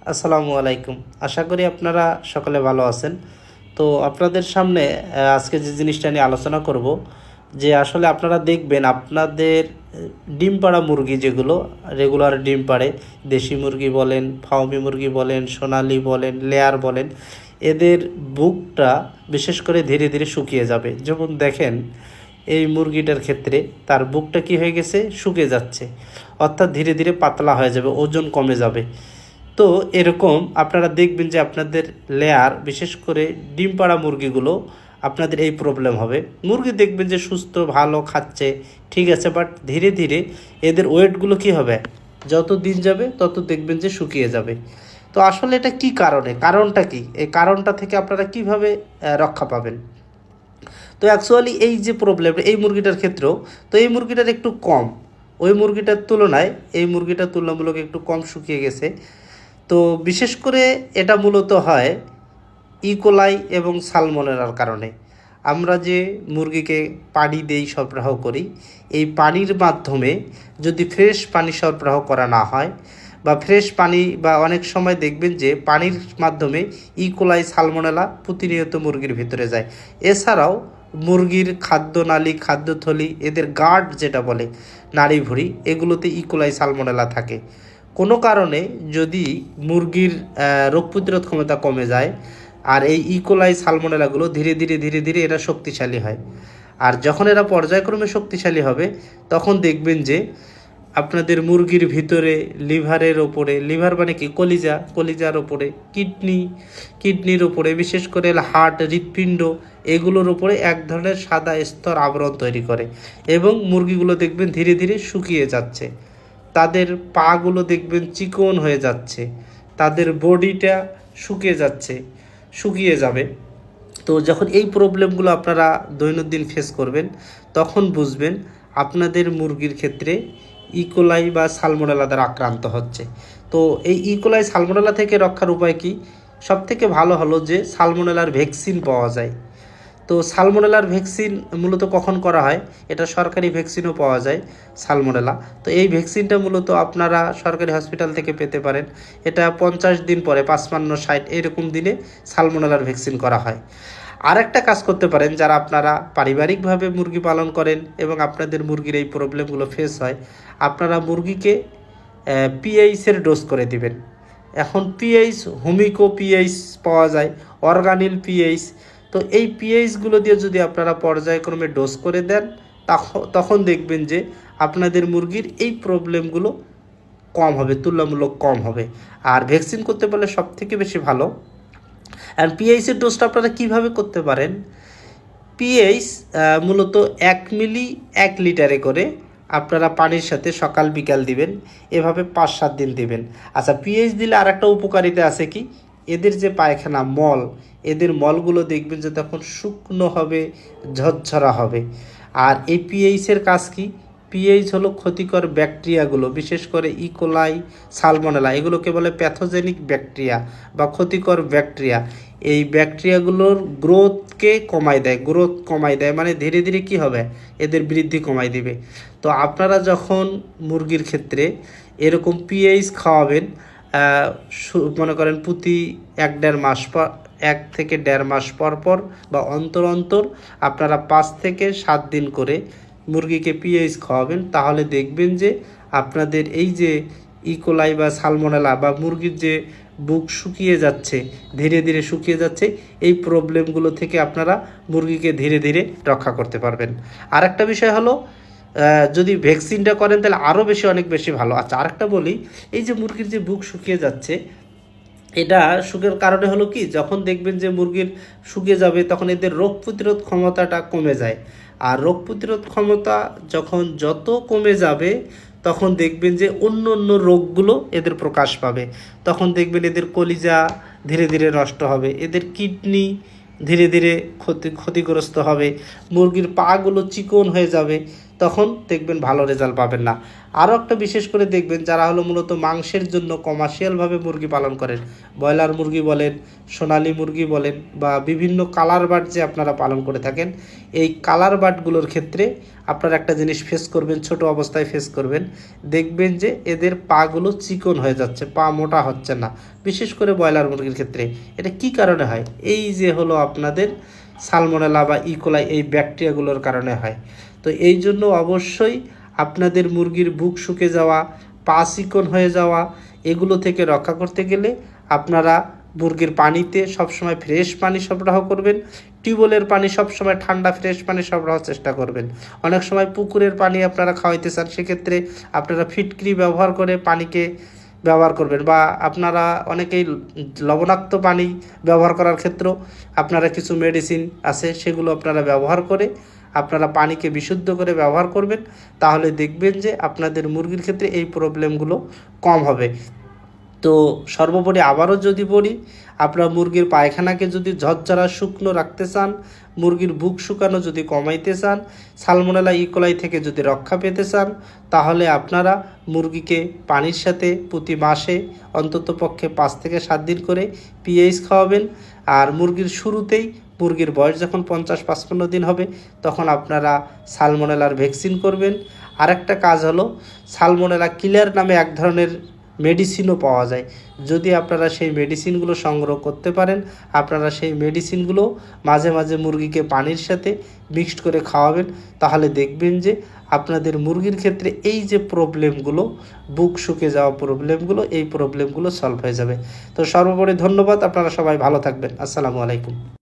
আসসালামু আলাইকুম। আশা করি আপনারা সকলে ভালো আছেন। তো আপনাদের সামনে আজকে যে জিনিসটা নিয়ে আলোচনা করব, যে আসলে আপনারা দেখবেন আপনাদের ডিম পাড়া মুরগি যেগুলো রেগুলার ডিম পাড়ে, দেশি মুরগি বলেন, ফার্মি মুরগি বলেন, সোনালি বলেন, লেয়ার বলেন, এদের বুকটা বিশেষ করে ধীরে ধীরে শুকিয়ে যাবে। যেমন দেখেন এই মুরগিটার ক্ষেত্রে তার বুকটা কি হয়ে গেছে, শুকিয়ে যাচ্ছে, অর্থাৎ ধীরে ধীরে পাতলা হয়ে যাবে, ওজন কমে যাবে। তো এরকম আপনারা দেখবেন যে আপনাদের লেয়ার, বিশেষ করে ডিম পাড়া মুরগিগুলো, আপনাদের এই প্রবলেম হবে। মুরগি দেখবেন যে সুস্থ ভালো খাচ্ছে, ঠিক আছে, বাট ধীরে ধীরে এদের ওয়েটগুলো কি হবে, যত দিন যাবে তত দেখবেন যে শুকিয়ে যাবে। তো আসলে এটা কি কারণে, কারণটা কি, এই কারণটা থেকে আপনারা কিভাবে রক্ষা পাবেন? তো অ্যাকচুয়ালি এই যে প্রবলেম এই মুরগিটার ক্ষেত্রেও, তো এই মুরগিটার একটু কম, ওই মুরগিটার তুলনায় এই মুরগিটা তুলনামূলক একটু কম শুকিয়ে গেছে। তো বিশেষ করে এটা মূলত হয় ইকোলাই এবং সালমোনেলার কারণে। আমরা যে মুরগিকে পানি দেই, সরবরাহ করি, এই পানির মাধ্যমে যদি ফ্রেশ পানি সরবরাহ করা না হয়, বা ফ্রেশ পানি, বা অনেক সময় দেখবেন যে পানির মাধ্যমে ইকোলাই সালমোনেলা প্রতিনিয়ত মুরগির ভিতরে যায়। এছাড়াও মুরগির খাদ্যনালী, খাদ্যথলি, এদের গার্ড যেটা বলে, নাড়ি ভুঁড়ি, এগুলোতে ইকোলাই সালমোনেলা থাকে। কোনো কারণে যদি মুরগির রোগ প্রতিরোধ ক্ষমতা কমে যায়, আর এই ইকোলাই সালমোনেলাগুলো ধীরে ধীরে ধীরে ধীরে এরা শক্তিশালী হয়। আর যখন এরা পর্যায়ক্রমে শক্তিশালী হবে, তখন দেখবেন যে আপনাদের মুরগির ভিতরে লিভারের ওপরে, লিভার মানে কি, কলিজা, কলিজার ওপরে, কিডনির ওপরে, বিশেষ করে হার্ট, হৃৎপিণ্ড, এগুলোর ওপরে এক ধরনের সাদা স্তর আবরণ তৈরি করে। এবং মুরগিগুলো দেখবেন ধীরে ধীরে শুকিয়ে যাচ্ছে, তাদের পাগুলো দেখবেন চিকন হয়ে যাচ্ছে, তাদের বডিটা শুকিয়ে যাচ্ছে, শুকিয়ে যাবে। তো যখন এই প্রবলেমগুলো আপনারা দৈনন্দিন ফেস করবেন, তখন বুঝবেন আপনাদের মুরগির ক্ষেত্রে ইকোলাই বা সালমোনেলা দ্বারা আক্রান্ত হচ্ছে। তো এই ইকোলাই সালমোনেলা থেকে রক্ষার উপায় কি? সবথেকে ভালো হলো যে সালমোনেলার ভ্যাকসিন পাওয়া যায়। তো সালমোনেলার ভ্যাকসিন মূলত কখন করা হয়? এটা সরকারি ভ্যাকসিনও পাওয়া যায় সালমোনেলা। তো এই ভ্যাকসিনটা মূলত আপনারা সরকারি হসপিটাল থেকে পেতে পারেন। এটা 50 দিন পরে, 55, 60 এরকম দিনে সালমোনেলার ভ্যাকসিন করা হয়। আর একটা কাজ করতে পারেন, যারা আপনারা পারিবারিকভাবে মুরগি পালন করেন এবং আপনাদের মুরগির এই প্রবলেমগুলো ফেস হয়, আপনারা মুরগিকে পিএইচের ডোজ করে দিবেন। এখন পিএইচ, হোমিকো পিএইচ পাওয়া যায়, অর্গানিল পিএইচ। তো এই পিএইচগুলো দিয়ে যদি আপনারা পর্যায়ক্রমে ডোজ করে দেন, তখন দেখবেন যে আপনাদের মুরগির এই প্রবলেমগুলো কম হবে, তুলনামূলক কম হবে। আর ভ্যাকসিন করতে পারলে সবথেকে বেশি ভালো। আর পিএইচের ডোজটা আপনারা কীভাবে করতে পারেন? পিএইচ মূলত 1 মিলি 1 লিটারে করে আপনারা পানির সাথে সকাল বিকাল দিবেন, এভাবে 5-7 দিন দিবেন। আচ্ছা, পিএইচ দিলে আর একটা উপকারিতা আছে কি, এদের যে পায়খানা মল, এদের মলগুলো দেখবেন যে তখন শুকনো হবে, ঝরঝরা হবে। আর এই পিএইচের কাজ কি? পিএইচ হলো ক্ষতিকর ব্যাকটেরিয়াগুলো, বিশেষ করে ইকোলাই, সালমোনেলা, এগুলোকে বলে প্যাথোজেনিক ব্যাকটেরিয়া বা ক্ষতিকর ব্যাকটেরিয়া। এই ব্যাকটেরিয়াগুলোর গ্রোথ কমায় দেয়, মানে ধীরে ধীরে কি হবে, এদের বৃদ্ধি কমায় দিবে। তো আপনারা যখন মুরগির ক্ষেত্রে এরকম পিএইচ খাওয়াবেন, মনে করেন প্রতি 1-1.5 মাস পর, 1 থেকে 1.5 মাস পর পর বা অন্তর অন্তর আপনারা 5 থেকে 7 দিন করে মুরগিকে পিএইচ খাওয়াবেন, তাহলে দেখবেন যে আপনাদের এই যে ইকোলাই বা সালমোনেলা, বা মুরগির যে বুক শুকিয়ে যাচ্ছে, ধীরে ধীরে শুকিয়ে যাচ্ছে, এই প্রবলেমগুলো থেকে আপনারা মুরগিকে ধীরে ধীরে রক্ষা করতে পারবেন। আর একটা বিষয় হলো, যদি ভ্যাকসিনটা করেন তাহলে আরও বেশি, অনেক বেশি ভালো। আচ্ছা, আরেকটা বলি, এই যে মুরগির যে বুক শুকিয়ে যাচ্ছে, এটা শুকের কারণে হলো কি, যখন দেখবেন যে মুরগির শুকিয়ে যাবে, তখন এদের রোগ প্রতিরোধ ক্ষমতাটা কমে যায়। আর রোগ প্রতিরোধ ক্ষমতা যখন যত কমে যাবে, তখন দেখবেন যে অন্য অন্য রোগগুলো এদের প্রকাশ পাবে। তখন দেখবেন এদের কলিজা ধীরে ধীরে নষ্ট হবে, এদের কিডনি ধীরে ধীরে ক্ষতিগ্রস্ত হবে, মুরগির পাগুলো চিকন হয়ে যাবে। তখন দেখবেন ভালো রেজাল্ট পাবেন না। আরও একটা বিশেষ করে দেখবেন যারা হলো মূলত মাংসের জন্য কমার্শিয়ালভাবে মুরগি পালন করেন, ব্রয়লার মুরগি বলেন, সোনালী মুরগি বলেন, বা বিভিন্ন কালার বার্ড যে আপনারা পালন করে থাকেন, এই কালার বার্ডগুলোর ক্ষেত্রে আপনারা একটা জিনিস ফেস করবেন, ছোট অবস্থায় ফেস করবেন, দেখবেন যে এদের পাগুলো চিকন হয়ে যাচ্ছে, পা মোটা হচ্ছে না, বিশেষ করে ব্রয়লার মুরগির ক্ষেত্রে। এটা কি কারণে হয়? এই যে হলো আপনাদের সালমোনেলা বা ইকোলাই এই ব্যাকটেরিয়াগুলোর কারণে হয়। তো এই জন্য অবশ্যই আপনাদের মুরগির বুক শুকে যাওয়া, পা চিকন হয়ে যাওয়া, এগুলো থেকে রক্ষা করতে গেলে আপনারা মুরগির পানিতে সবসময় ফ্রেশ পানি সরবরাহ করবেন। টিউবওয়েলের পানি সবসময় ঠান্ডা ফ্রেশ পানি সরবরাহের চেষ্টা করবেন। অনেক সময় পুকুরের পানি আপনারা খাওয়াইতে চান, সেক্ষেত্রে আপনারা ফিটকিরি ব্যবহার করে পানিকে ব্যবহার করবেন, বা আপনারা অনেকেই লবণাক্ত পানি ব্যবহার করার ক্ষেত্রেও আপনারা কিছু মেডিসিন আছে, সেগুলো আপনারা ব্যবহার করে আপনারা পানিকে বিশুদ্ধ করে ব্যবহার করবেন। তাহলে দেখবেন যে আপনাদের মুরগির ক্ষেত্রে এই প্রবলেমগুলো কম হবে। তো সর্বোপরি আবারও যদি বলি, আপনার মুরগির পায়খানাকে যদি ঝরঝরা শুকনো রাখতে চান, মুরগির বুক শুকানো যদি কমাইতে চান, সালমোনেলা ইকোলাই থেকে যদি রক্ষা পেতে চান, তাহলে আপনারা মুরগিকে পানির সাথে প্রতি মাসে অন্ততপক্ষে 5 থেকে 7 দিন করে পিএইচ খাওয়াবেন। আর মুরগির শুরুতেই, মুরগির বয়স যখন 50-55 দিন হবে, তখন আপনারা সালমোনেলার ভ্যাকসিন করবেন। আরেকটা কাজ হলো, সালমোনেলা কিলার নামে এক ধরনের মেডিসিনও পাওয়া যায়। যদি আপনারা সেই মেডিসিনগুলো সংগ্রহ করতে পারেন, আপনারা সেই মেডিসিনগুলো মাঝে মাঝে মুরগিকে পানির সাথে মিক্সড করে খাওয়াবেন, তাহলে দেখবেন যে আপনাদের মুরগির ক্ষেত্রে এই যে প্রবলেমগুলো, বুক শুকে যাওয়া প্রবলেমগুলো, এই প্রবলেমগুলো সলভ হয়ে যাবে। তো সর্বোপরি ধন্যবাদ, আপনারা সবাই ভালো থাকবেন। আসসালামু আলাইকুম।